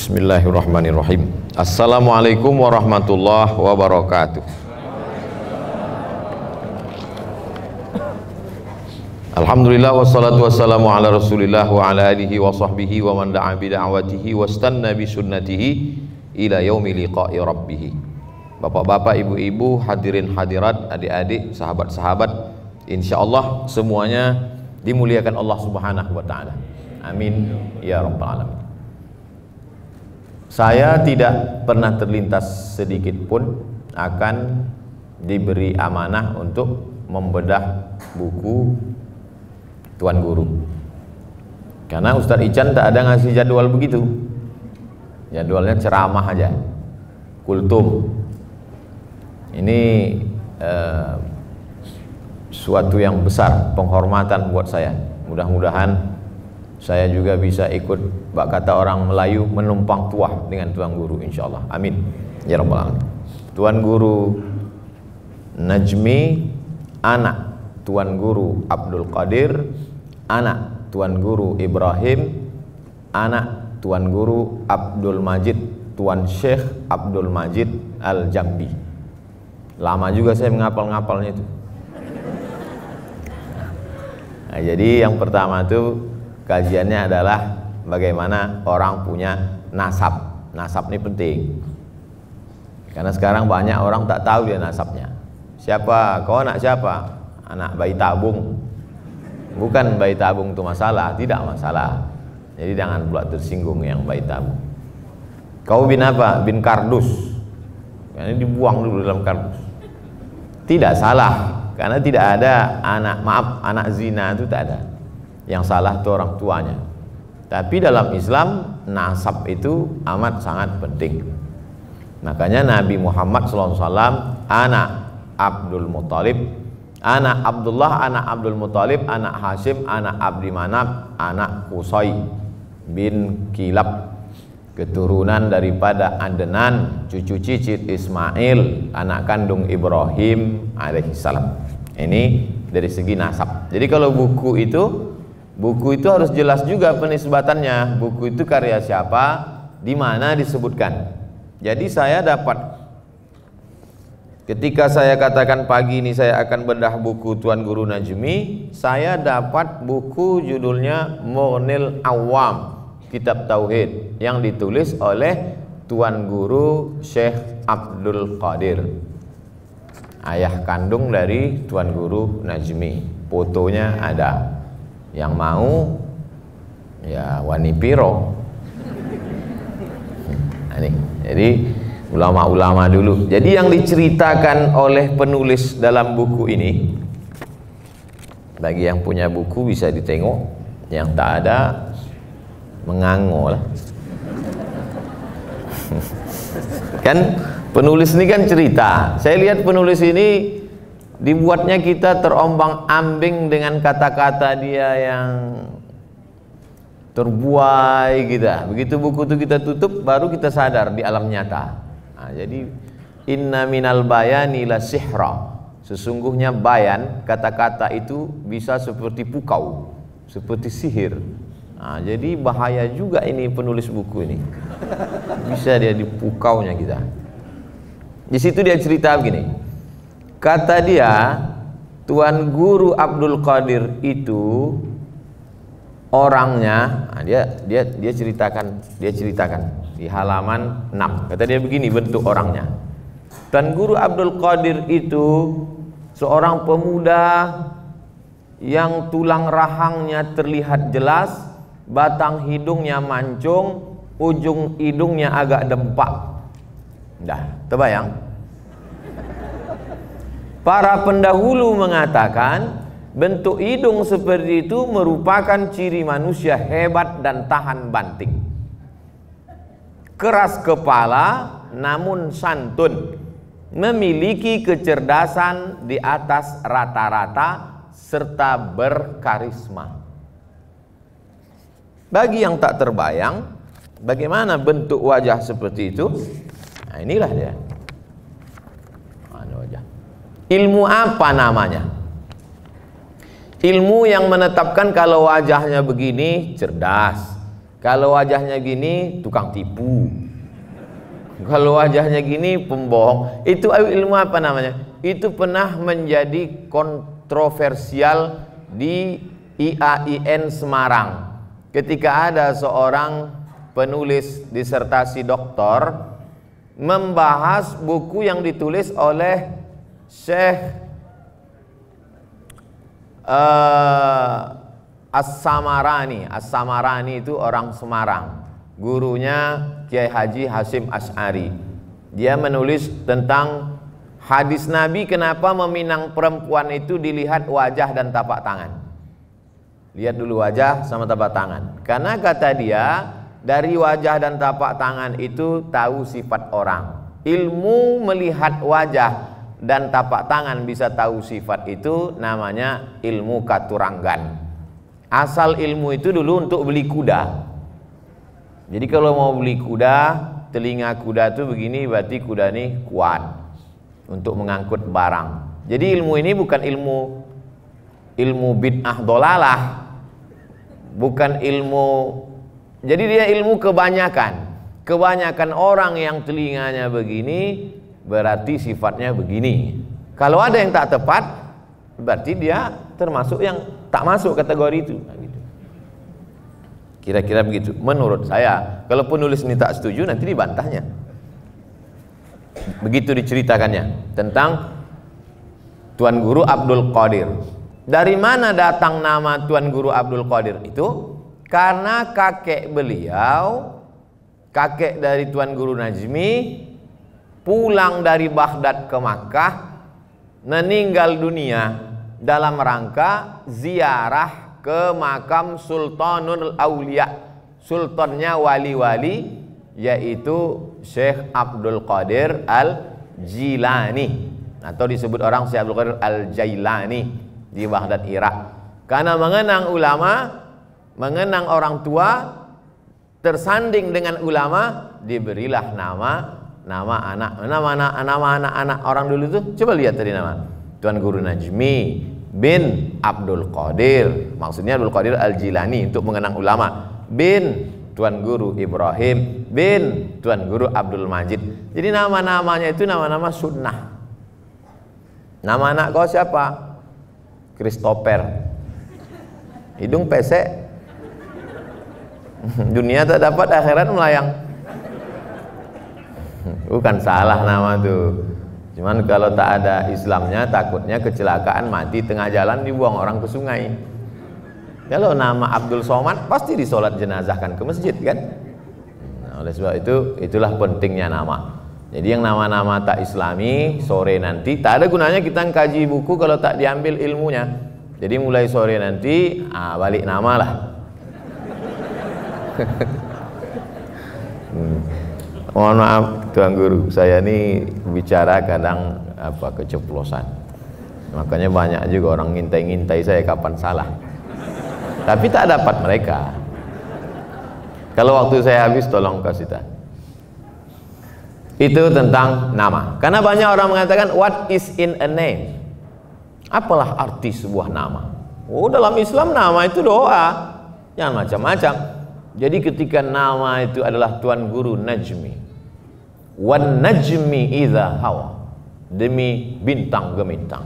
Bismillahirrahmanirrahim. Assalamualaikum warahmatullahi wabarakatuh. Alhamdulillah wassalatu wassalamu ala rasulillah wa ala alihi wa sahbihi wa man da'a bida'watihi wa istanna bi sunnatihi ila yaumi liqa'i rabbih. Bapak-bapak, ibu-ibu, hadirin hadirat, adik-adik, sahabat-sahabat, insyaallah semuanya dimuliakan Allah Subhanahu wa taala. Amin ya rabbal alamin. Saya tidak pernah terlintas sedikit pun akan diberi amanah untuk membedah buku Tuan Guru, karena Ustadz Ican tak ada ngasih jadwal begitu. Jadwalnya ceramah aja, kultum. Ini suatu yang besar, penghormatan buat saya. Mudah-mudahan saya juga bisa ikut, bak kata orang Melayu, menumpang tuah dengan Tuan Guru insyaallah. Amin ya rabbal alamin. Tuan Guru Najmi, anak Tuan Guru Abdul Qadir, anak Tuan Guru Ibrahim, anak Tuan Guru Abdul Majid, Tuan Syekh Abdul Majid Al-Jambi. Lama juga saya menghafal-ngapalnya itu. Nah, jadi yang pertama itu kajiannya adalah bagaimana orang punya nasab. Nasab ini penting, karena sekarang banyak orang tak tahu dia nasabnya. Siapa? Kau anak siapa? Anak bayi tabung. Bukan bayi tabung itu masalah, tidak masalah. Jadi jangan pula tersinggung yang bayi tabung. Kau bin apa? Bin kardus. Karena dibuang dulu dalam kardus. Tidak salah, karena tidak ada anak zina itu tak ada. Yang salah itu orang tuanya. Tapi dalam Islam nasab itu amat sangat penting. Makanya Nabi Muhammad SAW, anak Abdul Muttalib, anak Abdullah, anak Abdul Muttalib, anak Hashim, anak Abdi Manaf, anak Qusay bin Kilab, keturunan daripada Adnan, cucu cicit Ismail, anak kandung Ibrahim alaihissalam. Ini dari segi nasab. Jadi kalau buku itu harus jelas juga penisbatannya. Buku itu karya siapa, di mana disebutkan. Jadi saya dapat, ketika saya katakan pagi ini saya akan bedah buku Tuan Guru Najmi, saya dapat buku judulnya Mughnil Awam, Kitab Tauhid, yang ditulis oleh Tuan Guru Syekh Abdul Qadir, ayah kandung dari Tuan Guru Najmi. Fotonya ada. Yang mau ya wani piro. Ini jadi ulama-ulama dulu. Jadi yang diceritakan oleh penulis dalam buku ini, bagi yang punya buku bisa ditengok, yang tak ada mengangol. Kan penulis ini kan cerita. Saya lihat penulis ini dibuatnya kita terombang-ambing dengan kata-kata dia yang terbuai kita. Begitu buku itu kita tutup, baru kita sadar di alam nyata. Nah, jadi inna minal bayani la sihra. Sesungguhnya bayan, kata-kata itu bisa seperti pukau, seperti sihir. Nah, jadi bahaya juga ini penulis buku ini. Bisa dia dipukaunya kita. Di situ dia cerita begini. Kata dia, Tuan Guru Abdul Qadir itu orangnya, nah dia ceritakan di halaman 6. Kata dia begini bentuk orangnya. Tuan Guru Abdul Qadir itu seorang pemuda yang tulang rahangnya terlihat jelas, batang hidungnya mancung, ujung hidungnya agak dempak. Dah, terbayang? Para pendahulu mengatakan bentuk hidung seperti itu merupakan ciri manusia hebat dan tahan banting. Keras kepala namun santun, memiliki kecerdasan di atas rata-rata serta berkarisma. Bagi yang tak terbayang bagaimana bentuk wajah seperti itu, nah inilah dia. Ilmu apa namanya? Ilmu yang menetapkan kalau wajahnya begini cerdas, Kalau wajahnya gini, tukang tipu. Kalau wajahnya gini, pembohong. Itu ilmu apa namanya? Itu pernah menjadi kontroversial di IAIN Semarang. Ketika ada seorang penulis disertasi doktor membahas buku yang ditulis oleh Syekh As-Samarani. As-Samarani itu orang Semarang, gurunya Kiai Haji Hasyim Asy'ari. Dia menulis tentang hadis Nabi kenapa meminang perempuan itu dilihat wajah dan tapak tangan. Lihat dulu wajah sama tapak tangan, karena kata dia dari wajah dan tapak tangan itu tahu sifat orang. Ilmu melihat wajah dan tapak tangan bisa tahu sifat itu namanya ilmu katuranggan. Asal ilmu itu dulu untuk beli kuda. Jadi kalau mau beli kuda, telinga kuda itu begini, berarti kuda ini kuat untuk mengangkut barang. Jadi ilmu ini bukan ilmu bid'ah dolalah, bukan ilmu. Jadi dia ilmu kebanyakan orang yang telinganya begini berarti sifatnya begini. Kalau ada yang tak tepat, berarti dia termasuk yang tak masuk kategori itu. Kira-kira begitu menurut saya. Kalau penulis ini tak setuju, nanti dibantahnya. Begitu diceritakannya tentang Tuan Guru Abdul Qadir. Dari mana datang nama Tuan Guru Abdul Qadir itu? Karena kakek beliau, kakek dari Tuan Guru Najmi, pulang dari Baghdad ke Makkah, meninggal dunia dalam rangka ziarah ke makam Sultanul Aulia, sultannya wali-wali, yaitu Syekh Abdul Qadir Al-Jilani, atau disebut orang Syekh Abdul Qadir Al-Jailani di Baghdad, Irak. Karena mengenang ulama, mengenang orang tua, tersanding dengan ulama, diberilah nama anak-anak orang dulu itu. Coba lihat tadi nama Tuan Guru Najmi bin Abdul Qadir, maksudnya Abdul Qadir Al-Jilani untuk mengenang ulama, bin Tuan Guru Ibrahim, bin Tuan Guru Abdul Majid. Jadi nama-namanya itu nama-nama sunnah. Nama anak kau siapa? Christopher. Hidung pesek, dunia tak dapat, akhirat melayang. Bukan salah nama tuh, cuman kalau tak ada Islamnya takutnya kecelakaan, mati tengah jalan, dibuang orang ke sungai. Kalau nama Abdul Somad pasti disolat jenazahkan ke masjid kan. Nah, oleh sebab itu, itulah pentingnya nama. Jadi yang nama-nama tak Islami, sore nanti tak ada gunanya kita kaji buku kalau tak diambil ilmunya. Jadi mulai sore nanti balik nama lah. Mohon maaf Tuan Guru, saya ini bicara kadang keceplosan. Makanya banyak juga orang ngintai-ngintai saya kapan salah. Tapi tak dapat mereka. Kalau waktu saya habis, tolong kasih tahu. Itu tentang nama. Karena banyak orang mengatakan what is in a name? Apalah arti sebuah nama? Oh, dalam Islam nama itu doa. Jangan macam-macam. Jadi ketika nama itu adalah Tuan Guru Najmi, wan najmi idza hawa, demi bintang gemintang.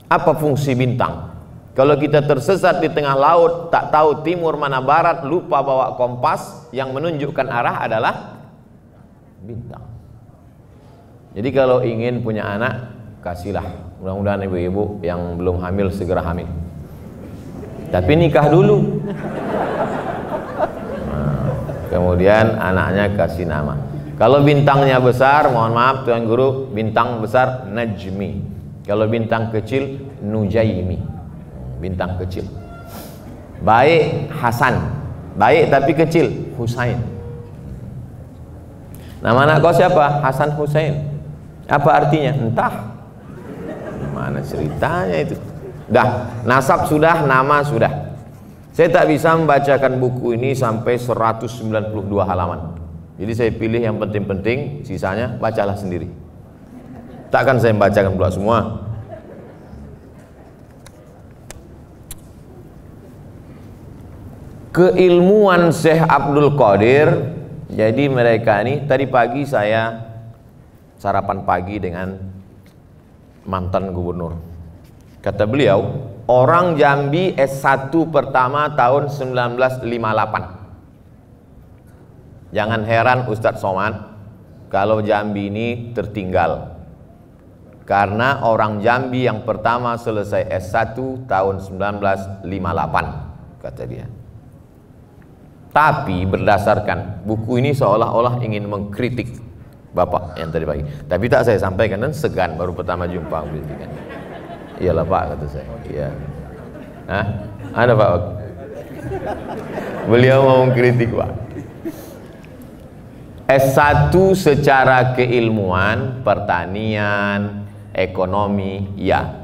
Apa fungsi bintang? Kalau kita tersesat di tengah laut, tak tahu timur mana barat, lupa bawa kompas, yang menunjukkan arah adalah bintang. Jadi kalau ingin punya anak, kasihlah. Mudah-mudahan ibu-ibu yang belum hamil segera hamil. Tapi nikah dulu. Kemudian anaknya kasih nama. Kalau bintangnya besar, mohon maaf Tuan Guru, bintang besar Najmi. Kalau bintang kecil Nujaimi. Bintang kecil. Baik Hasan. Baik tapi kecil Husain. Nama anak kau siapa? Hasan Husain. Apa artinya? Entah. Mana ceritanya itu? Dah, nasab sudah, nama sudah. Saya tak bisa membacakan buku ini sampai 192 halaman. Jadi saya pilih yang penting-penting, sisanya bacalah sendiri. Takkan saya membacakan pula semua. keilmuan Syekh Abdul Qadir. Jadi mereka ini, tadi pagi saya sarapan pagi dengan mantan gubernur. Kata beliau, orang Jambi S1 pertama tahun 1958. Jangan heran Ustadz Somad kalau Jambi ini tertinggal, karena orang Jambi yang pertama selesai S1 tahun 1958, kata dia. Tapi berdasarkan buku ini seolah-olah ingin mengkritik Bapak yang tadi pagi. Tapi tak saya sampaikan, dan segan baru pertama jumpa. Iyalah Pak, kata saya. Iya. Hah? Ada Pak? Beliau mau mengkritik Pak. S1 secara keilmuan, pertanian, ekonomi, ya.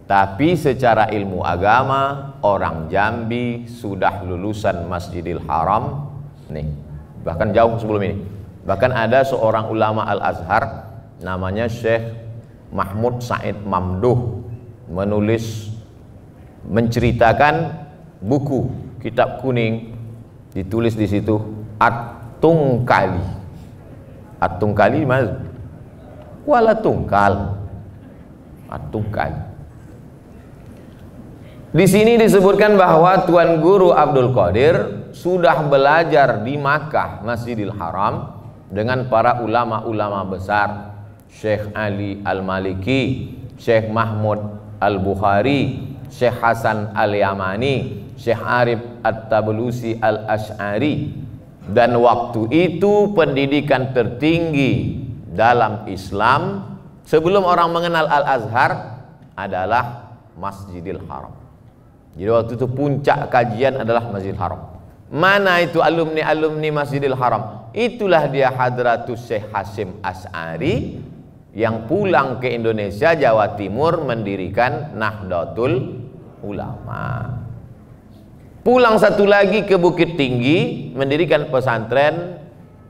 Tapi secara ilmu agama, orang Jambi sudah lulusan Masjidil Haram. Nih, bahkan jauh sebelum ini. Bahkan ada seorang ulama Al-Azhar namanya Syekh Mahmud Said Mamduh, menulis, menceritakan buku kitab kuning, ditulis di situ At-Tungkali. At-Tungkali mana? Kuala Tungkal. At-Tungkali. Di sini disebutkan bahwa Tuan Guru Abdul Qadir sudah belajar di Makkah, Masjidil Haram, dengan para ulama-ulama besar, Syekh Ali Al-Maliki, Syekh Mahmud Al-Bukhari, Syekh Hasan Al-Yamani, Syekh Arif At-Tablusi Al-Ash'ari. Dan waktu itu pendidikan tertinggi dalam Islam sebelum orang mengenal Al-Azhar adalah Masjidil Haram. Jadi waktu itu puncak kajian adalah Masjidil Haram. Mana itu alumni-alumni Masjidil Haram? Itulah dia Hadratus Syekh Hasyim Ash'ari yang pulang ke Indonesia, Jawa Timur, mendirikan Nahdlatul Ulama. Pulang satu lagi ke Bukit Tinggi, mendirikan pesantren.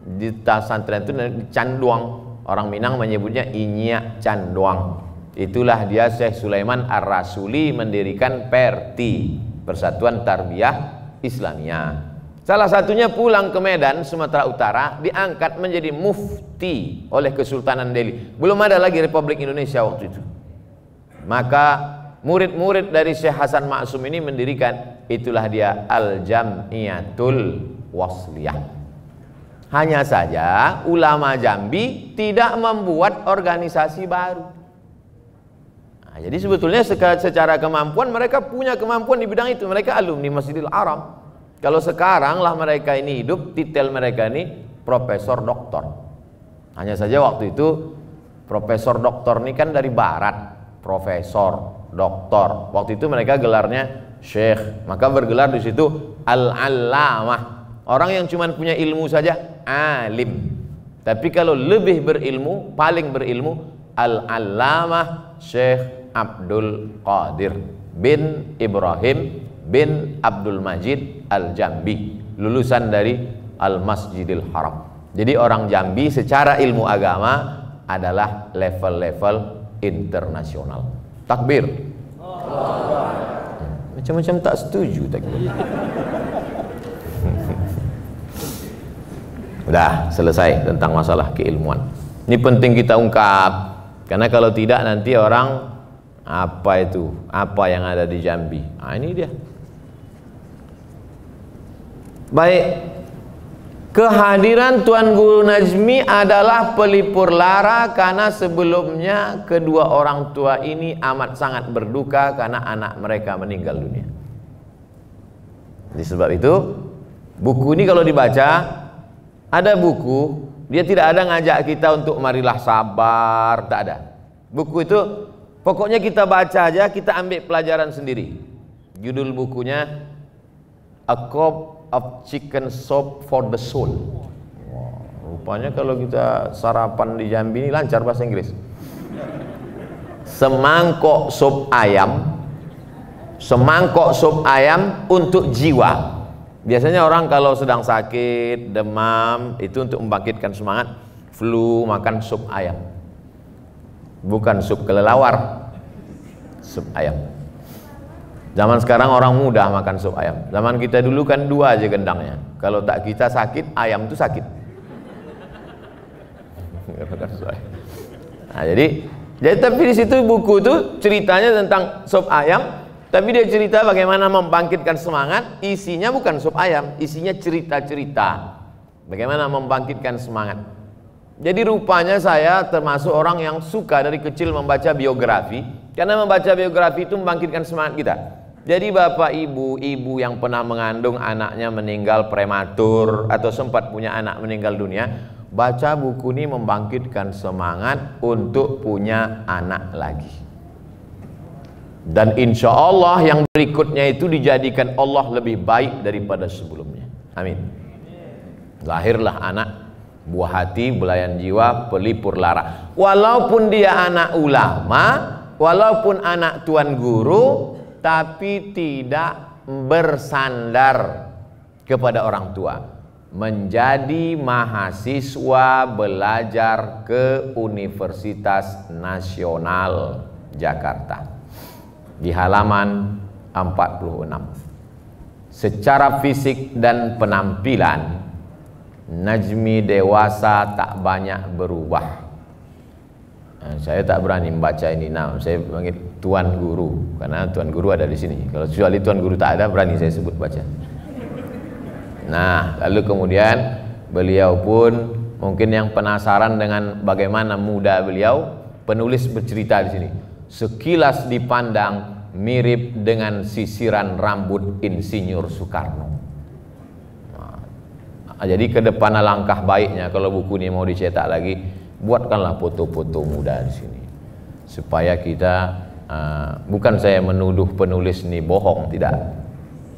Di pesantren itu Canduang, orang Minang menyebutnya Inyak Canduang. Itulah dia Syekh Sulaiman Ar-Rasuli mendirikan PERTI, Persatuan Tarbiyah Islamiyah. Salah satunya pulang ke Medan, Sumatera Utara, diangkat menjadi mufti oleh Kesultanan Delhi. Belum ada lagi Republik Indonesia waktu itu. Maka murid-murid dari Syekh Hasan Ma'sum ini mendirikan, itulah dia Al-Jam'iyatul Wasliyah. Hanya saja ulama Jambi tidak membuat organisasi baru. Nah, jadi sebetulnya secara kemampuan mereka punya kemampuan di bidang itu. Mereka alumni Masjidil Haram. Kalau sekarang lah mereka ini hidup, titel mereka ini profesor doktor. Hanya saja waktu itu profesor doktor ini kan dari barat, profesor doktor. Waktu itu mereka gelarnya syekh, maka bergelar di situ al-allamah. Orang yang cuma punya ilmu saja alim. Tapi kalau lebih berilmu, paling berilmu, al-allamah Syekh Abdul Qadir bin Ibrahim bin Abdul Majid Al-Jambi, lulusan dari Al-Masjidil Haram. Jadi orang Jambi secara ilmu agama adalah level-level internasional. Takbir. Macam-macam tak setuju takbir. Udah selesai tentang masalah keilmuan. Ini penting kita ungkap, karena kalau tidak nanti orang apa itu, apa yang ada di Jambi. Nah, ini dia. Baik, kehadiran Tuan Guru Najmi adalah pelipur lara, karena sebelumnya kedua orang tua ini amat sangat berduka karena anak mereka meninggal dunia. Jadi sebab itu buku ini kalau dibaca, ada buku, dia tidak ada ngajak kita untuk marilah sabar, tak ada. Buku itu pokoknya kita baca aja, kita ambil pelajaran sendiri. Judul bukunya A Cup of Chicken Soup for the Soul. Wow, rupanya kalau kita sarapan di Jambi ini lancar bahasa Inggris. Semangkok sup ayam, semangkok sup ayam untuk jiwa. Biasanya orang kalau sedang sakit, demam, itu untuk membangkitkan semangat, flu, makan sup ayam. Bukan sup kelelawar, sup ayam. Zaman sekarang orang mudah makan sup ayam. Zaman kita dulu kan 2 aja gendangnya. Kalau tak kita sakit, ayam itu sakit. Nah, jadi tapi di situ buku itu ceritanya tentang sup ayam, tapi dia cerita bagaimana membangkitkan semangat. Isinya bukan sup ayam, isinya cerita-cerita bagaimana membangkitkan semangat. Jadi rupanya saya termasuk orang yang suka dari kecil membaca biografi, karena membaca biografi itu membangkitkan semangat kita. Jadi bapak ibu yang pernah mengandung anaknya meninggal prematur atau sempat punya anak meninggal dunia, baca buku ini membangkitkan semangat untuk punya anak lagi. Dan insya Allah yang berikutnya itu dijadikan Allah lebih baik daripada sebelumnya. Amin. Lahirlah anak buah hati, belayan jiwa, pelipur lara. Walaupun dia anak ulama, walaupun anak tuan guru, tapi tidak bersandar kepada orang tua, menjadi mahasiswa belajar ke Universitas Nasional Jakarta di halaman 46. Secara fisik dan penampilan, Najmi dewasa tak banyak berubah. Saya tak berani membaca ini. Nah, saya panggil tuan guru karena tuan guru ada di sini. Kalau kecuali tuan guru tak ada, berani saya sebut baca. Nah, lalu kemudian beliau pun mungkin yang penasaran dengan bagaimana muda beliau, penulis bercerita di sini. Sekilas dipandang mirip dengan sisiran rambut Insinyur Soekarno. Nah, jadi ke depan alangkah baiknya kalau buku ini mau dicetak lagi, buatkanlah foto-foto muda di sini supaya kita bukan saya menuduh penulis ini bohong, tidak,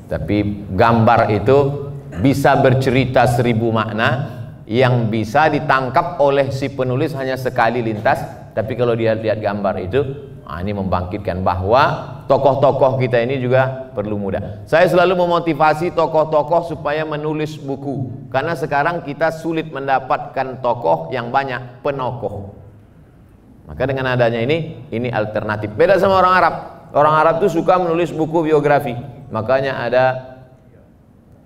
tapi gambar itu bisa bercerita 1000 makna yang bisa ditangkap oleh si penulis hanya sekali lintas. Tapi kalau dia lihat gambar itu, ini membangkitkan bahwa tokoh-tokoh kita ini juga perlu muda. Saya selalu memotivasi tokoh-tokoh supaya menulis buku, karena sekarang kita sulit mendapatkan tokoh yang banyak penokoh. Maka dengan adanya ini alternatif. Beda sama orang Arab. Orang Arab itu suka menulis buku biografi. Makanya ada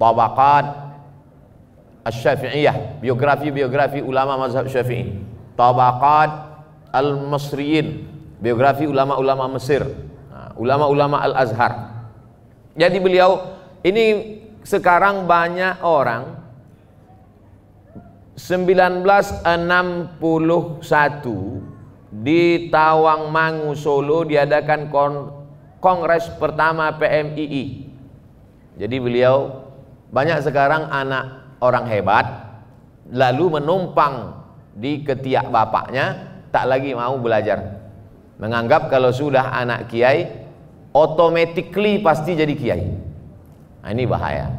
Tabaqat Asy-Syafi'iyah, biografi ulama mazhab Syafi'i. Tabaqat Al-Masriyin, biografi ulama-ulama Mesir, ulama-ulama Al-Azhar. Jadi beliau ini sekarang banyak orang 1961 di Tawangmangu Solo diadakan kongres pertama PMII. Jadi beliau banyak sekarang anak orang hebat lalu menumpang di ketiak bapaknya, tak lagi mau belajar, menganggap kalau sudah anak kiai automatically pasti jadi kiai. Nah, ini bahaya.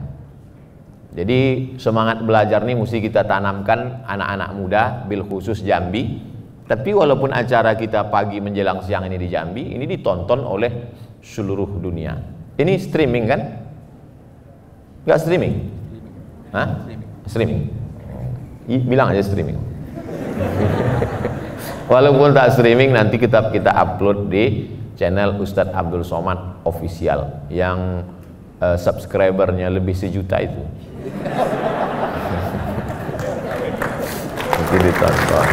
Jadi semangat belajar ini mesti kita tanamkan anak-anak muda, bil khusus Jambi. Tapi walaupun acara kita pagi menjelang siang ini di Jambi, ini ditonton oleh seluruh dunia. Ini streaming kan? Enggak streaming? Hah? Streaming. Bilang aja streaming. Walaupun tak streaming, nanti kita upload di channel Ustadz Abdul Somad Official yang subscribernya lebih 1 juta itu. Nanti ditonton.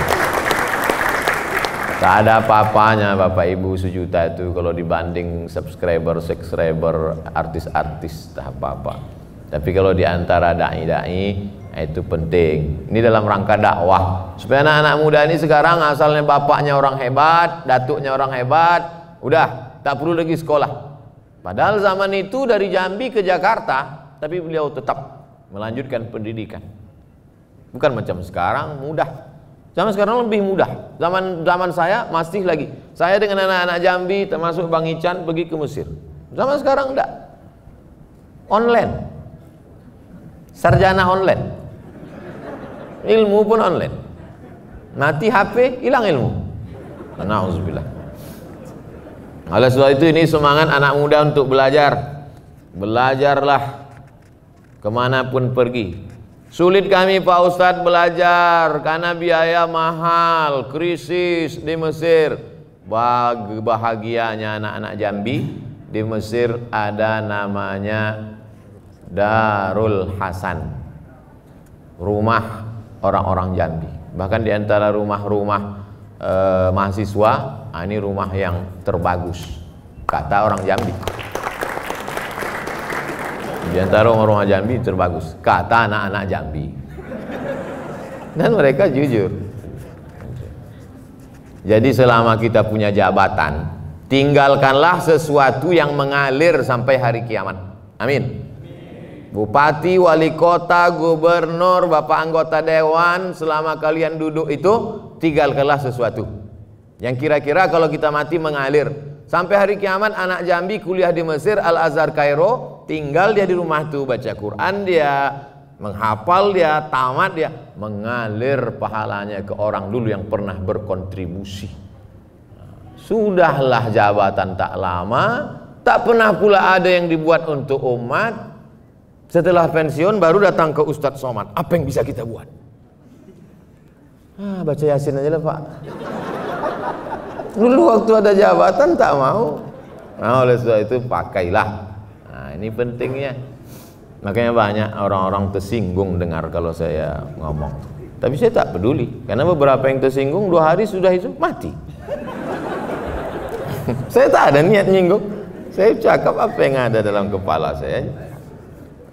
Tak ada apa-apanya Bapak Ibu 1 juta itu kalau dibanding subscriber artis-artis, tak apa-apa. Tapi kalau diantara da'i-da'i itu penting. Ini dalam rangka dakwah supaya anak-anak muda ini sekarang asalnya bapaknya orang hebat, datuknya orang hebat, udah tak perlu lagi sekolah. Padahal zaman itu dari Jambi ke Jakarta, tapi beliau tetap melanjutkan pendidikan. Bukan macam sekarang mudah. Zaman sekarang lebih mudah. Zaman saya masih lagi. Saya dengan anak-anak Jambi termasuk Bang Ican pergi ke Mesir. Zaman sekarang enggak. Online. Sarjana online. Ilmu pun online. Mati HP, hilang ilmu. Na'udzubillah. Oleh sebab itu ini semangat anak muda untuk belajar. Belajarlah kemanapun pergi. Sulit kami Pak Ustadz belajar karena biaya mahal, krisis di Mesir. Bahagianya anak-anak Jambi di Mesir ada namanya Darul Hasan, rumah orang-orang Jambi. Bahkan di antara rumah-rumah mahasiswa, ini rumah yang terbagus kata orang Jambi. Di antara rumah-rumah Jambi terbagus kata anak-anak Jambi. Dan mereka jujur. Jadi selama kita punya jabatan, tinggalkanlah sesuatu yang mengalir sampai hari kiamat. Amin. Bupati, wali kota, gubernur, bapak anggota dewan, selama kalian duduk itu, tinggalkanlah sesuatu yang kira-kira kalau kita mati mengalir sampai hari kiamat. Anak Jambi kuliah di Mesir, Al-Azhar Kairo, tinggal dia di rumah tuh, baca Quran dia, menghafal dia, tamat dia, mengalir pahalanya ke orang dulu yang pernah berkontribusi. Sudahlah jabatan tak lama, tak pernah pula ada yang dibuat untuk umat. Setelah pensiun baru datang ke Ustadz Somad. Apa yang bisa kita buat? Baca Yasin aja lah Pak. Dulu waktu ada jabatan tak mau. Nah, oleh sebab itu pakailah. Nah, ini pentingnya. Makanya banyak orang-orang tersinggung dengar kalau saya ngomong. Tapi saya tak peduli, karena beberapa yang tersinggung 2 hari sudah itu mati. Saya tak ada niat nyinggung. Saya cakap apa yang ada dalam kepala saya.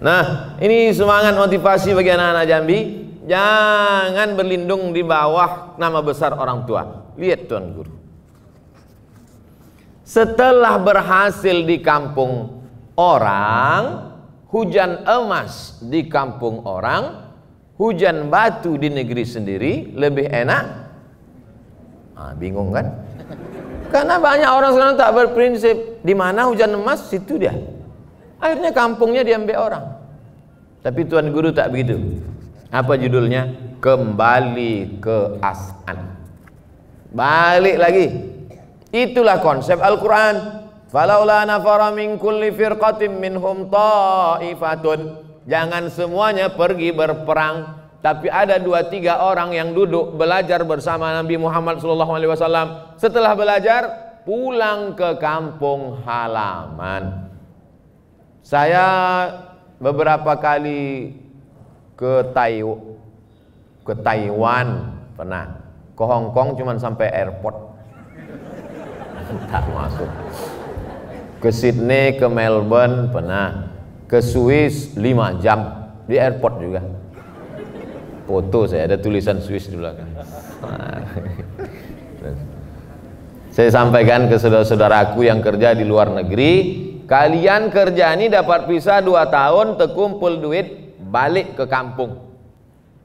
Nah, ini semangat motivasi bagi anak-anak Jambi. Jangan berlindung di bawah nama besar orang tua. Lihat Tuan Guru, setelah berhasil di kampung orang, hujan emas di kampung orang, hujan batu di negeri sendiri, lebih enak? Bingung kan? Karena banyak orang sekarang tak berprinsip. Di mana hujan emas, situ dia. Akhirnya kampungnya diambil orang. Tapi Tuan Guru tak begitu. Apa judulnya? Kembali ke asal. Balik lagi. Itulah konsep Al-Quran. Falaula nafara min kulli firqatin minhum ta'ifatun. Jangan semuanya pergi berperang, tapi ada 2-3 orang yang duduk belajar bersama Nabi Muhammad SAW. Setelah belajar, pulang ke kampung halaman. Saya beberapa kali ke Taiwan pernah, ke Hong Kong cuman sampai airport, tak masuk. Ke Sydney, ke Melbourne pernah, ke Swiss 5 jam di airport juga. Foto saya ada tulisan Swiss di belakang. Saya sampaikan ke saudara-saudaraku yang kerja di luar negeri, kalian kerja ini dapat visa 2 tahun, terkumpul duit, balik ke kampung.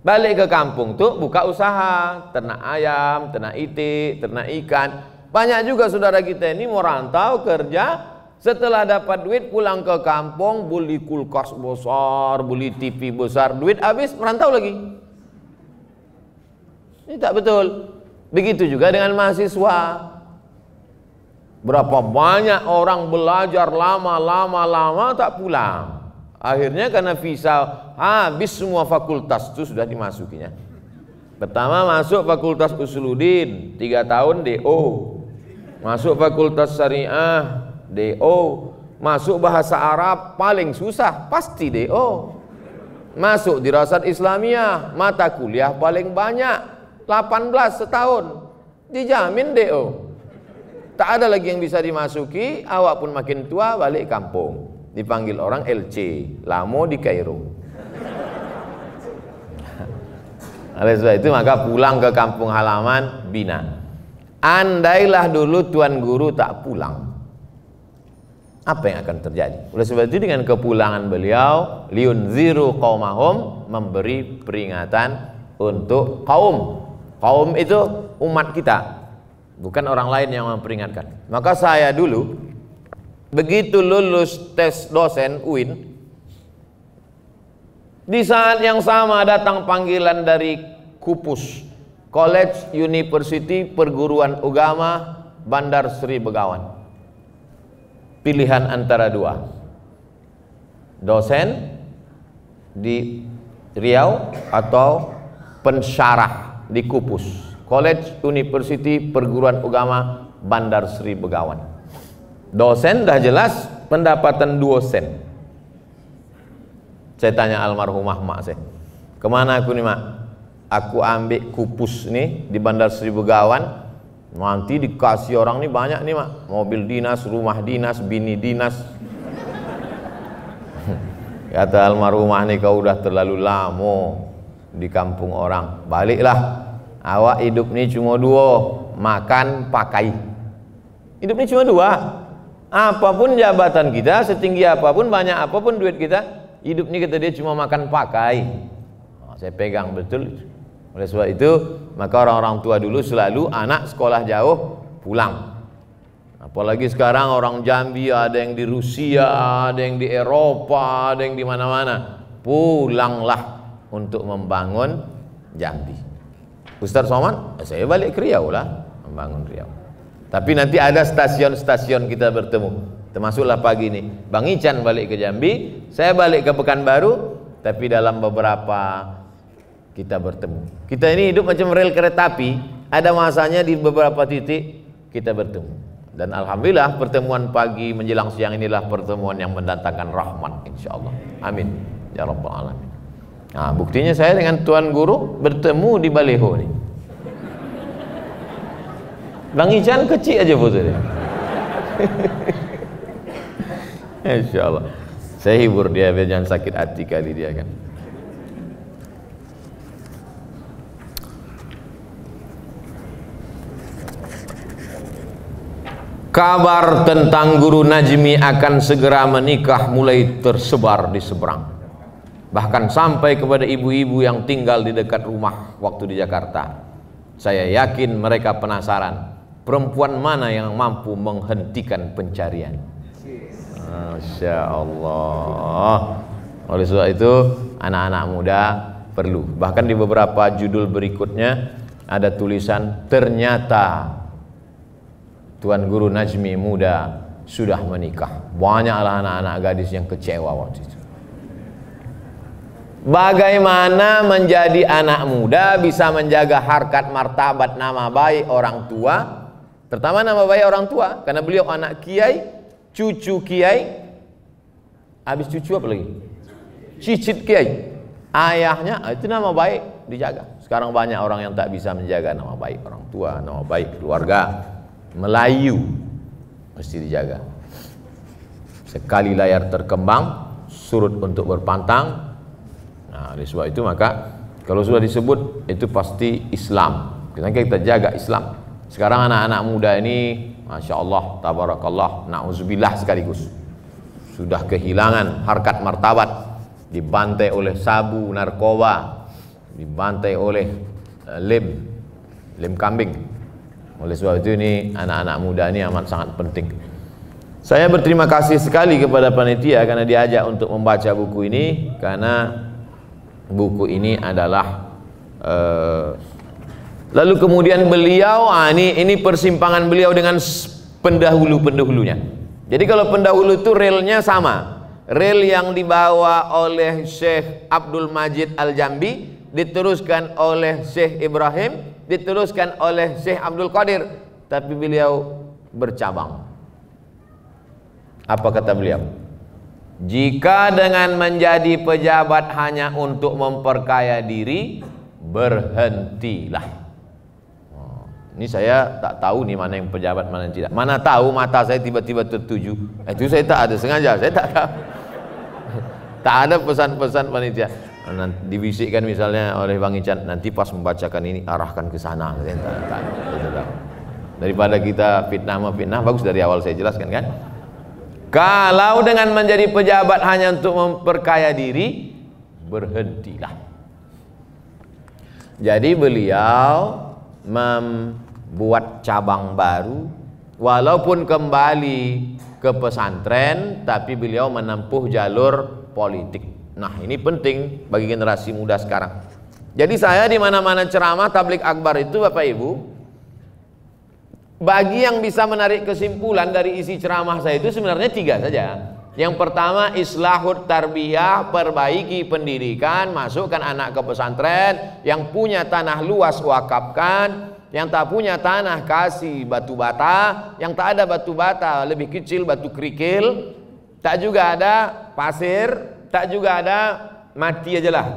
Balik ke kampung tuh buka usaha, ternak ayam, ternak itik, ternak ikan. Banyak juga saudara kita ini mau rantau kerja, setelah dapat duit pulang ke kampung, beli kulkas besar, beli TV besar, duit habis merantau lagi. Ini tak betul. Begitu juga dengan mahasiswa. Berapa banyak orang belajar lama tak pulang. Akhirnya karena visa habis, semua fakultas itu sudah dimasukinya. Pertama masuk fakultas Usuluddin 3 tahun DO. Masuk fakultas Syariah DO. Masuk bahasa Arab paling susah pasti DO. Masuk dirasat Islamiyah, mata kuliah paling banyak 18 setahun, dijamin DO. Tak ada lagi yang bisa dimasuki, awak pun makin tua, balik kampung. Dipanggil orang LC, lamo di Kairo. Oleh sebab itu maka pulang ke kampung halaman, bina. Andailah dulu Tuan Guru tak pulang, apa yang akan terjadi? Oleh sebab itu dengan kepulangan beliau, liunziru qaumahum, memberi peringatan untuk kaum. Kaum itu umat kita, bukan orang lain yang memperingatkan. Maka saya dulu begitu lulus tes dosen UIN, di saat yang sama datang panggilan dari KUPUS, College University Perguruan Agama Bandar Sri Begawan. Pilihan antara 2, dosen di Riau atau pensyarah di KUPUS, College University Perguruan Agama Bandar Sri Begawan. Dosen dah jelas pendapatan 2 sen. Saya tanya almarhumah mak saya, kemana aku nih mak? Aku ambil kupus nih di Bandar Sri Begawan, nanti dikasih orang nih banyak nih mak, mobil dinas, rumah dinas, bini dinas. Kata almarhumah nih, kau udah terlalu lama di kampung orang, baliklah. Awak hidup nih cuma 2, makan pakai. Hidup nih cuma 2. Apapun jabatan kita, setinggi apapun, banyak apapun duit kita, hidup ini kata dia cuma makan pakai. Saya pegang betul. Oleh sebab itu, maka orang-orang tua dulu selalu anak sekolah jauh pulang. Apalagi sekarang orang Jambi, ada yang di Rusia, ada yang di Eropa, ada yang di mana-mana. Pulanglah untuk membangun Jambi. Ustaz Somad, saya balik ke Riau lah, membangun Riau. Tapi nanti ada stasiun-stasiun kita bertemu. Termasuklah pagi ini, Bang Ican balik ke Jambi, saya balik ke Pekanbaru, tapi dalam beberapa kita bertemu. Kita ini hidup macam rel kereta api, ada masanya di beberapa titik kita bertemu. Dan alhamdulillah pertemuan pagi menjelang siang inilah pertemuan yang mendatangkan rahmat, insyaallah. Amin ya rabbal alamin. Nah, buktinya saya dengan Tuan Guru bertemu di Baleho nih. Bang Ican kecil aja foto dia. Insyaallah. Saya hibur dia biar jangan sakit hati kali dia kan. Kabar tentang Guru Najmi akan segera menikah mulai tersebar di seberang. Bahkan sampai kepada ibu-ibu yang tinggal di dekat rumah waktu di Jakarta. Saya yakin mereka penasaran, perempuan mana yang mampu menghentikan pencarian. Masya Allah. Oleh sebab itu anak-anak muda perlu. Bahkan di beberapa judul berikutnya ada tulisan, ternyata Tuan Guru Najmi muda sudah menikah. Banyaklah anak-anak gadis yang kecewa waktu itu. Bagaimana menjadi anak muda bisa menjaga harkat martabat nama baik orang tua, terutama nama baik orang tua, karena beliau anak kiai, cucu kiai, habis cucu apa lagi? Cicit kiai, ayahnya, itu nama baik dijaga. Sekarang banyak orang yang tak bisa menjaga nama baik orang tua, nama baik keluarga. Melayu mesti dijaga. Sekali layar terkembang, surut untuk berpantang. Nah, oleh sebab itu maka kalau sudah disebut itu pasti Islam. Kita jaga Islam. Sekarang anak-anak muda ini, masya Allah, tabarakallah, na'udzubillah sekaligus, sudah kehilangan harkat martabat, dibantai oleh sabu, narkoba, dibantai oleh lem kambing. Oleh sebab itu ini anak-anak muda ini amat sangat penting. Saya berterima kasih sekali kepada panitia karena diajak untuk membaca buku ini, karena buku ini adalah lalu kemudian beliau, ini persimpangan beliau dengan pendahulu-pendahulunya. Jadi kalau pendahulu itu relnya sama, rel yang dibawa oleh Syekh Abdul Majid Al-Jambi, diteruskan oleh Syekh Ibrahim, diteruskan oleh Syekh Abdul Qadir, tapi beliau bercabang. Apa kata beliau? Jika dengan menjadi pejabat hanya untuk memperkaya diri, berhentilah. Ini saya tak tahu nih mana yang pejabat, mana yang tidak. Mana tahu mata saya tiba-tiba tertuju. Itu saya tak ada sengaja, saya tak tahu. Tak ada pesan-pesan panitia. Dibisikkan misalnya oleh Bang Ican, nanti pas membacakan ini arahkan ke sana. Daripada kita fitnah, bagus dari awal saya jelaskan kan. Kalau dengan menjadi pejabat hanya untuk memperkaya diri, berhentilah. Jadi beliau membuat cabang baru, walaupun kembali ke pesantren, tapi beliau menempuh jalur politik. Nah, ini penting bagi generasi muda sekarang. Jadi saya di mana-mana ceramah tablik akbar itu, Bapak Ibu, bagi yang bisa menarik kesimpulan dari isi ceramah saya itu sebenarnya 3 saja. Yang pertama, islahut tarbiyah, perbaiki pendidikan, masukkan anak ke pesantren, yang punya tanah luas wakafkan, Yang tak punya tanah kasih batu bata, yang tak ada batu bata lebih kecil batu kerikil, tak juga ada pasir, tak juga ada, mati aja lah.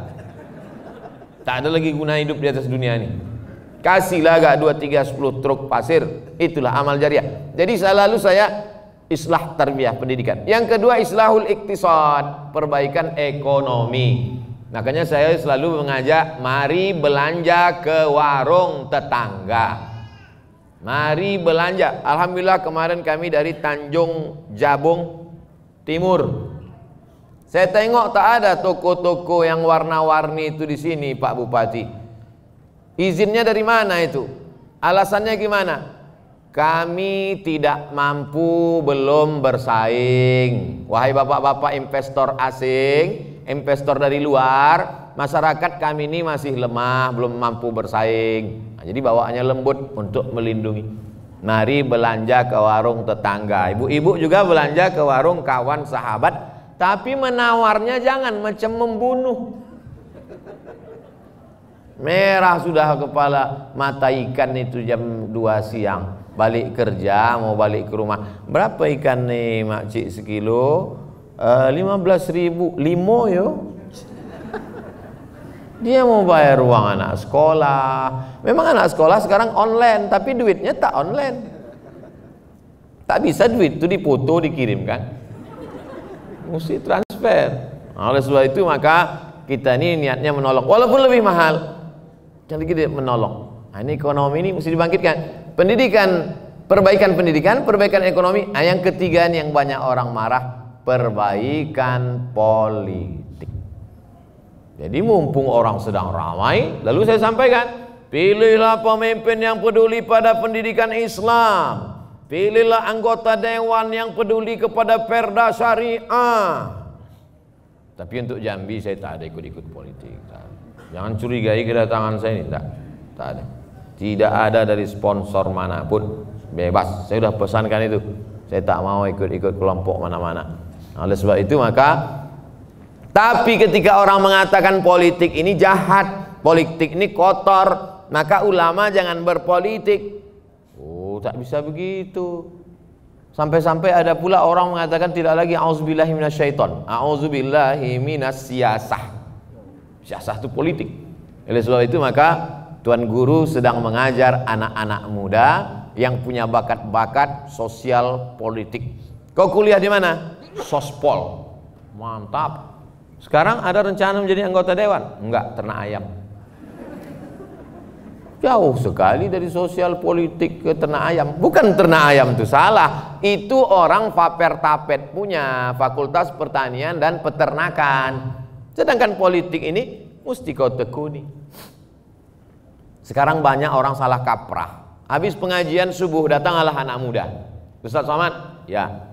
Tak ada lagi guna hidup di atas dunia ini. Kasihlah agak 2, 3, 10 truk pasir, itulah amal jariah. Jadi selalu saya islah tarbiyah pendidikan. Yang kedua islahul iktisad, perbaikan ekonomi. Makanya saya selalu mengajak, mari belanja ke warung tetangga. Mari belanja. Alhamdulillah kemarin kami dari Tanjung Jabung Timur. Saya tengok tak ada toko-toko yang warna-warni itu di sini, Pak Bupati. Izinnya dari mana itu? Alasannya gimana? Kami tidak mampu, belum bersaing. Wahai bapak-bapak investor asing, investor dari luar, masyarakat kami ini masih lemah, belum mampu bersaing. Nah, jadi bawaannya lembut untuk melindungi. Mari belanja ke warung tetangga. Ibu-ibu juga belanja ke warung kawan sahabat, tapi menawarnya jangan macam membunuh. Merah sudah kepala mata ikan itu jam 2 siang. Balik kerja, mau balik ke rumah. Berapa ikan nih makcik sekilo? 15.000. 5 yo. Dia mau bayar uang anak sekolah. Memang anak sekolah sekarang online, tapi duitnya tak online. Tak bisa duit itu dipoto dikirimkan. Mesti transfer. Nah, oleh sebab itu maka kita ini niatnya menolong, walaupun lebih mahal. Jadi kita menolong. Nah, ini ekonomi ini mesti dibangkitkan. Pendidikan, perbaikan ekonomi. Nah, yang ketiga yang banyak orang marah, perbaikan politik. Jadi mumpung orang sedang ramai, lalu saya sampaikan, pilihlah pemimpin yang peduli pada pendidikan Islam. Pilihlah anggota dewan yang peduli kepada perda syariah. Tapi untuk Jambi saya tak ada ikut-ikut politik. Jangan curigai kedatangan saya ini, tak ada. Tidak ada dari sponsor manapun, bebas. Saya sudah pesankan itu. Saya tak mau ikut-ikut kelompok mana-mana. Oleh sebab itu maka, tapi ketika orang mengatakan politik ini jahat, politik ini kotor, maka ulama jangan berpolitik. Oh, tak bisa begitu. Sampai-sampai ada pula orang mengatakan tidak lagi auzubillahi minasyaiton, auzubillahi minasyasah. Siasah itu politik. Oleh sebab itu maka Tuan Guru sedang mengajar anak-anak muda yang punya bakat-bakat sosial politik. Kau kuliah di mana? Sospol. Mantap. Sekarang ada rencana menjadi anggota dewan? Enggak, ternak ayam. Jauh sekali dari sosial politik ke ternak ayam. Bukan ternak ayam itu salah. Itu orang Fapertapet punya Fakultas Pertanian dan Peternakan. Sedangkan politik ini mesti kau tekuni. Sekarang banyak orang salah kaprah. Habis pengajian subuh datanglah anak muda. Ustaz Somad, ya.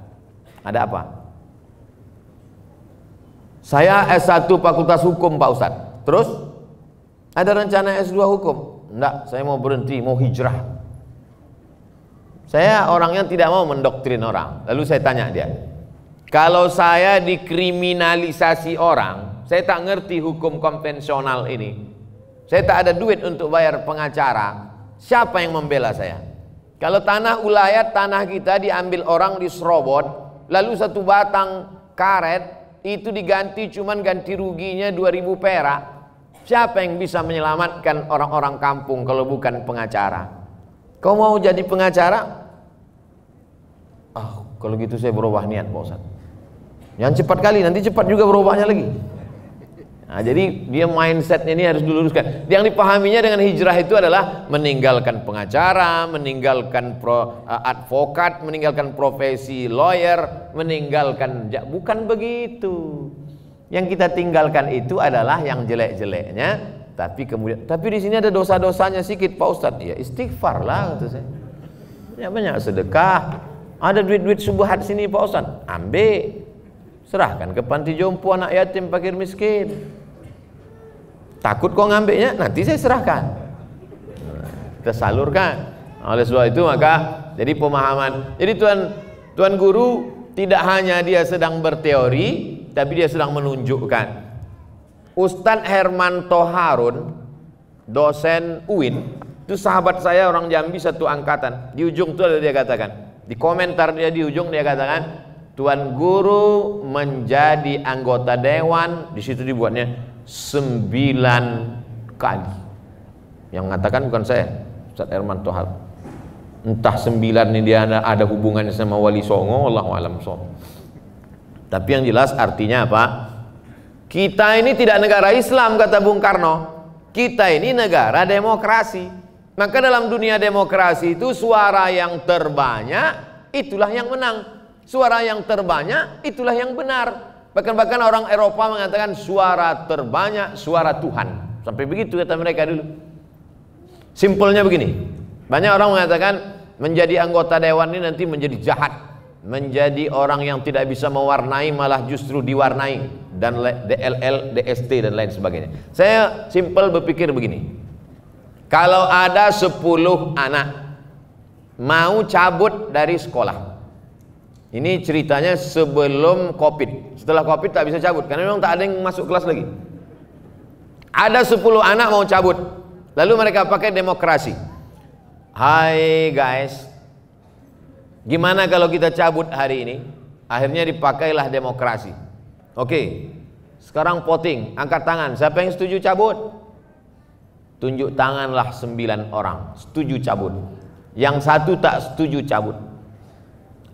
Ada apa? Saya S1 Fakultas Hukum Pak Ustaz. Terus ada rencana S2 Hukum? Enggak, saya mau berhenti, mau hijrah. Saya orangnya tidak mau mendoktrin orang. Lalu saya tanya dia, kalau saya dikriminalisasi orang, saya tak ngerti hukum konvensional ini, saya tak ada duit untuk bayar pengacara, siapa yang membela saya? Kalau tanah ulayat, tanah kita diambil orang diserobot, lalu satu batang karet itu diganti, cuman ganti ruginya 2.000 perak, siapa yang bisa menyelamatkan orang-orang kampung kalau bukan pengacara? Kau mau jadi pengacara? Kalau gitu saya berubah niat Pak Ustaz. Yang cepat kali, nanti cepat juga berubahnya lagi. Nah, jadi dia mindsetnya ini harus diluruskan. Yang dipahaminya dengan hijrah itu adalah meninggalkan pengacara, meninggalkan advokat, meninggalkan profesi lawyer, meninggalkan, bukan begitu. Yang kita tinggalkan itu adalah yang jelek-jeleknya, tapi kemudian, tapi di sini ada dosa-dosanya sedikit Pak Ustadz. Ya istighfar lah kata saya. Ya banyak sedekah. Ada duit-duit subuhat sini Pak Ustadz, ambil. Serahkan ke panti jompo, anak yatim, fakir miskin. Takut kau ngambilnya, nanti saya serahkan. Kita salurkan. Oleh sebab itu maka jadi pemahaman. Jadi Tuan Guru tidak hanya dia sedang berteori, tapi dia sedang menunjukkan. Ustadz Hermanto Harun, dosen UIN, Itu sahabat saya orang Jambi satu angkatan. Di ujung itu ada dia katakan, di komentar dia di ujung dia katakan, Tuan Guru menjadi anggota dewan, di situ dibuatnya 9 kali. Yang mengatakan bukan saya, Ustaz Herman Tohal. Entah 9 ini dia ada hubungannya sama Wali Songo, Allahu a'lam shawab. Tapi yang jelas artinya apa? Kita ini tidak negara Islam, kata Bung Karno. Kita ini negara demokrasi. Maka dalam dunia demokrasi itu suara yang terbanyak itulah yang menang. Suara yang terbanyak itulah yang benar. Bahkan orang Eropa mengatakan suara terbanyak suara Tuhan. Sampai begitu kata mereka dulu. Simpelnya begini. Banyak orang mengatakan menjadi anggota dewan ini nanti menjadi jahat, menjadi orang yang tidak bisa mewarnai malah justru diwarnai, dan DLL, DST dan lain sebagainya. Saya simpel berpikir begini. Kalau ada 10 anak mau cabut dari sekolah, ini ceritanya sebelum Covid. Setelah Covid tak bisa cabut karena memang tak ada yang masuk kelas lagi. Ada 10 anak mau cabut, lalu mereka pakai demokrasi. Hai guys, gimana kalau kita cabut hari ini? Akhirnya dipakailah demokrasi. Oke, sekarang voting, angkat tangan. Siapa yang setuju cabut? Tunjuk tanganlah 9 orang setuju cabut. Yang satu tak setuju cabut.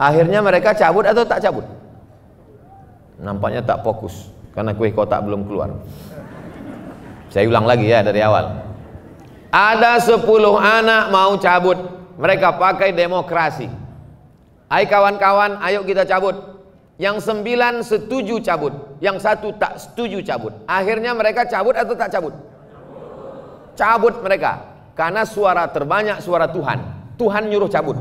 Akhirnya mereka cabut atau tak cabut? Nampaknya tak fokus karena kue kotak belum keluar. Saya ulang lagi ya dari awal. Ada 10 anak mau cabut, mereka pakai demokrasi. Hai kawan-kawan, ayo kita cabut. Yang 9 setuju cabut, yang satu tak setuju cabut. Akhirnya mereka cabut atau tak cabut? Cabut mereka, karena suara terbanyak suara Tuhan. Tuhan nyuruh cabut.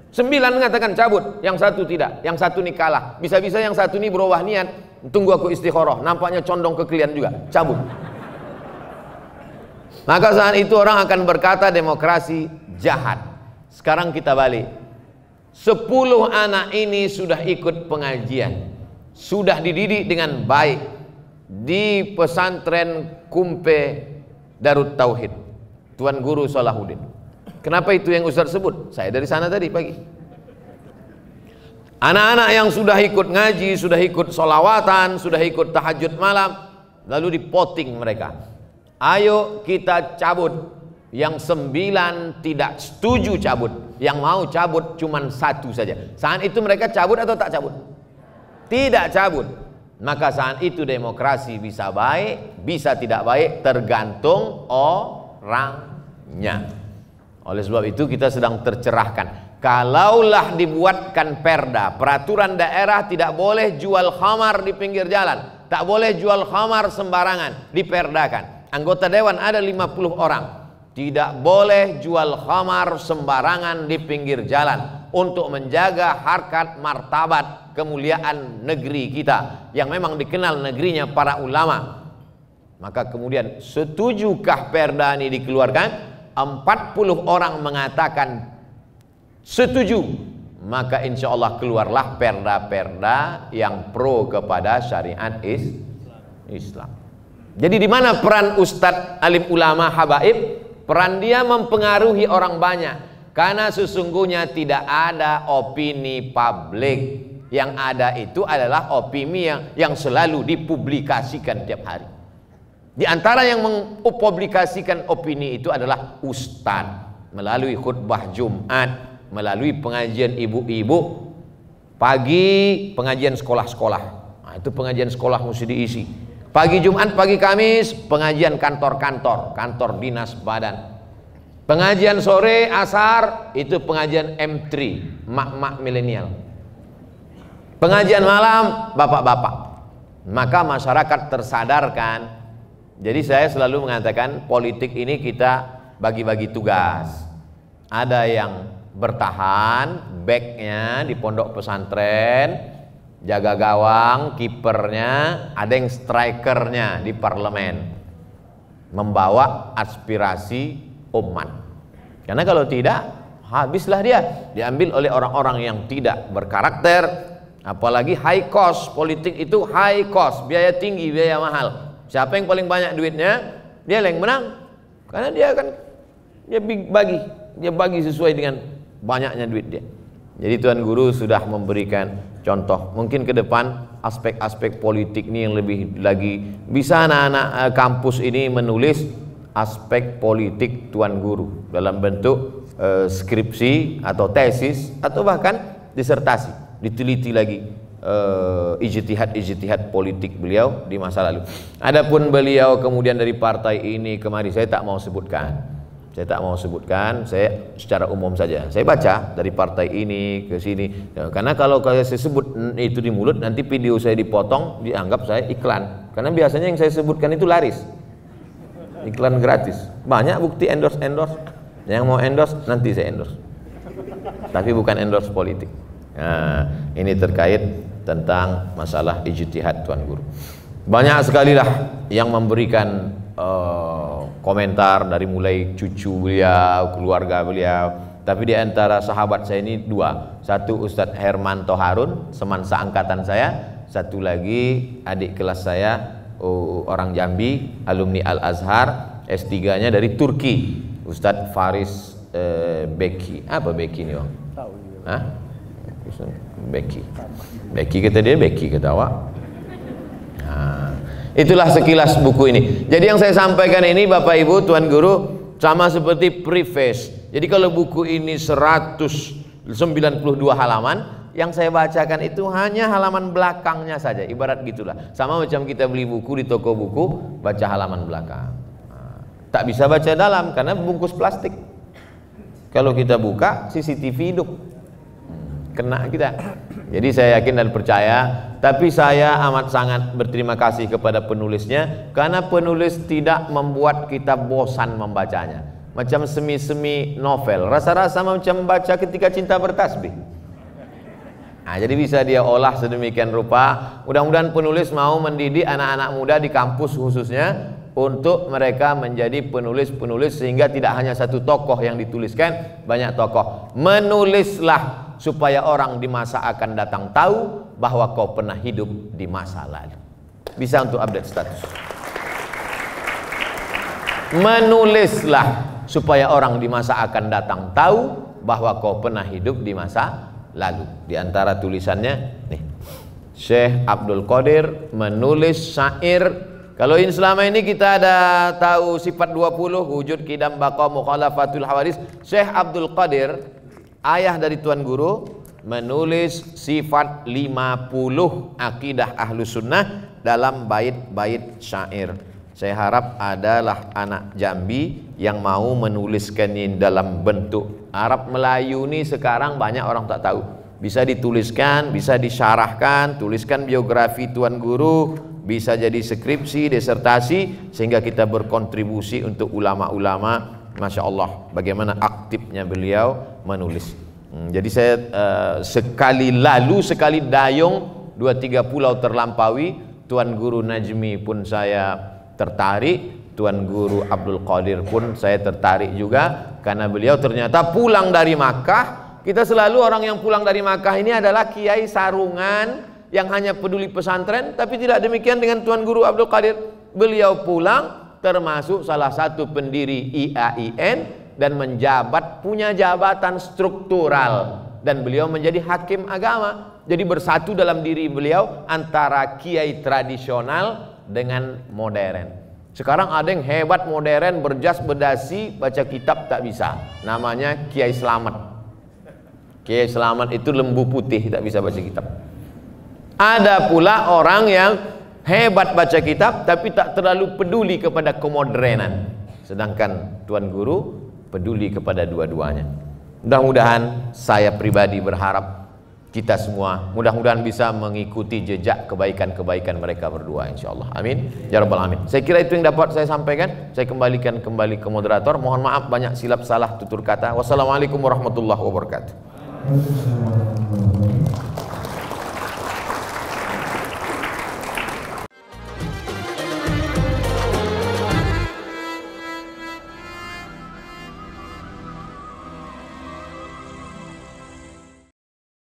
9 mengatakan cabut, yang satu tidak, yang satu ini kalah. Bisa-bisa yang satu ini berubah niat, tunggu aku istikharah, nampaknya condong ke kalian juga, cabut. Maka saat itu orang akan berkata demokrasi jahat. Sekarang kita balik. 10 anak ini sudah ikut pengajian, sudah dididik dengan baik di pesantren Kumpe Darut Tauhid Tuan Guru Salahuddin. Kenapa itu yang Ustaz sebut? Saya dari sana tadi pagi. Anak-anak yang sudah ikut ngaji, sudah ikut solawatan, sudah ikut tahajud malam, lalu dipoting mereka. Ayo kita cabut. Yang 9 tidak setuju cabut, yang mau cabut cuman 1 saja. Saat itu mereka cabut atau tak cabut? Tidak cabut. Maka saat itu demokrasi bisa baik, bisa tidak baik, tergantung orangnya. Oleh sebab itu kita sedang tercerahkan. Kalaulah dibuatkan perda, peraturan daerah tidak boleh jual khamar di pinggir jalan, tak boleh jual khamar sembarangan, diperdakan. Anggota dewan ada 50 orang. Tidak boleh jual khamar sembarangan di pinggir jalan untuk menjaga harkat martabat kemuliaan negeri kita yang memang dikenal negerinya para ulama. Maka kemudian setujukah perda ini dikeluarkan? 40 orang mengatakan setuju, maka insya Allah keluarlah perda-perda yang pro kepada syariat Islam. Jadi di mana peran Ustadz alim ulama habaib? Peran dia mempengaruhi orang banyak, karena sesungguhnya tidak ada opini publik. Yang ada itu adalah opini yang selalu dipublikasikan tiap hari. Di antara yang mempublikasikan opini itu adalah Ustadz melalui khutbah Jumat, melalui pengajian ibu-ibu, pagi pengajian sekolah-sekolah. Nah, itu pengajian sekolah mesti diisi. Pagi Jumat, pagi Kamis, pengajian kantor-kantor, kantor dinas badan. Pengajian sore, asar, itu pengajian M3, mak-mak milenial. Pengajian malam, bapak-bapak. Maka masyarakat tersadarkan. Jadi saya selalu mengatakan politik ini kita bagi-bagi tugas. Ada yang bertahan, backnya di pondok pesantren, jaga gawang, kipernya, ada yang strikernya di parlemen, membawa aspirasi umat. Karena kalau tidak, habislah dia, diambil oleh orang-orang yang tidak berkarakter. Apalagi high cost, politik itu high cost, biaya tinggi, biaya mahal. Siapa yang paling banyak duitnya, dia yang menang. Karena dia bagi sesuai dengan banyaknya duit dia. Jadi Tuan Guru sudah memberikan contoh. Mungkin ke depan aspek-aspek politik ini yang lebih lagi bisa anak-anak kampus ini menulis aspek politik Tuan Guru dalam bentuk skripsi atau tesis atau bahkan disertasi, diteliti lagi ijtihad politik beliau di masa lalu. Adapun beliau kemudian dari partai ini kemari, saya tak mau sebutkan. Saya secara umum saja. Saya baca dari partai ini ke sini. Karena kalau saya sebut itu di mulut, nanti video saya dipotong, dianggap saya iklan. Karena biasanya yang saya sebutkan itu laris. Iklan gratis. Banyak bukti endorse. Yang mau endorse nanti saya endorse. Tapi bukan endorse politik. Nah, ini terkait tentang masalah ijtihad Tuan Guru. Banyak sekali lah yang memberikan komentar dari mulai cucu beliau, keluarga beliau. Tapi di antara sahabat saya ini dua. Satu Ustadz Hermanto Harun, semansa angkatan saya. Satu lagi adik kelas saya, orang Jambi, alumni Al-Azhar, S3-nya dari Turki, Ustadz Faris Beki. Apa Beki ini, Bang? Hah? Beki kata dia, Beki kata awak. Nah, itulah sekilas buku ini. Jadi yang saya sampaikan ini Bapak Ibu, Tuan Guru, sama seperti preface. Jadi kalau buku ini 192 halaman, yang saya bacakan itu hanya halaman belakangnya saja, ibarat gitulah. Sama macam kita beli buku di toko buku, baca halaman belakang. Tak bisa baca dalam karena bungkus plastik. Kalau kita buka, CCTV hidup, kena kita. Jadi saya yakin dan percaya, tapi saya amat sangat berterima kasih kepada penulisnya, karena penulis tidak membuat kita bosan membacanya. Macam semi-semi novel, rasa-rasa macam membaca Ketika Cinta Bertasbih. Nah, jadi bisa dia olah sedemikian rupa. Mudah-mudahan penulis mau mendidik anak-anak muda di kampus khususnya, untuk mereka menjadi penulis-penulis, sehingga tidak hanya satu tokoh yang dituliskan, banyak tokoh. Menulislah supaya orang di masa akan datang tahu bahwa kau pernah hidup di masa lalu. Bisa untuk update status. Menulislah supaya orang di masa akan datang tahu bahwa kau pernah hidup di masa lalu. Di antara tulisannya nih, Syekh Abdul Qadir menulis syair. Kalau selama ini kita ada tahu sifat 20, wujud, kidam, baqa, mukhalafatul hawadis. Syekh Abdul Qadir, ayah dari Tuan Guru, menulis sifat 50 akidah Ahlus Sunnah dalam bait-bait syair. Saya harap adalah anak Jambi yang mau menuliskannya dalam bentuk Arab Melayu. Ini sekarang banyak orang tak tahu. Bisa dituliskan, bisa disyarahkan, tuliskan biografi Tuan Guru, bisa jadi skripsi, disertasi, sehingga kita berkontribusi untuk ulama-ulama. Masya Allah, bagaimana aktifnya beliau menulis. Jadi saya sekali lalu, sekali dayung, 2-3 pulau terlampaui. Tuan Guru Najmi pun saya tertarik, Tuan Guru Abdul Qadir pun saya tertarik juga, karena beliau ternyata pulang dari Makkah. Kita selalu orang yang pulang dari Makkah ini adalah kiai sarungan yang hanya peduli pesantren, tapi tidak demikian dengan Tuan Guru Abdul Qadir. Beliau pulang termasuk salah satu pendiri IAIN dan menjabat, punya jabatan struktural, dan beliau menjadi hakim agama. Jadi bersatu dalam diri beliau antara kiai tradisional dengan modern. Sekarang ada yang hebat modern, berjas berdasi, baca kitab tak bisa. Namanya Kiai Slamet. Kiai Slamet itu lembu putih, tak bisa baca kitab. Ada pula orang yang hebat baca kitab tapi tak terlalu peduli kepada kemodernan. Sedangkan Tuan Guru peduli kepada dua-duanya. Mudah-mudahan saya pribadi berharap kita semua mudah-mudahan bisa mengikuti jejak kebaikan-kebaikan mereka berdua, insyaallah. Amin ya rabbal alamin. Saya kira itu yang dapat saya sampaikan. Saya kembalikan kembali ke moderator. Mohon maaf banyak silap salah tutur kata. Wassalamualaikum warahmatullahi wabarakatuh.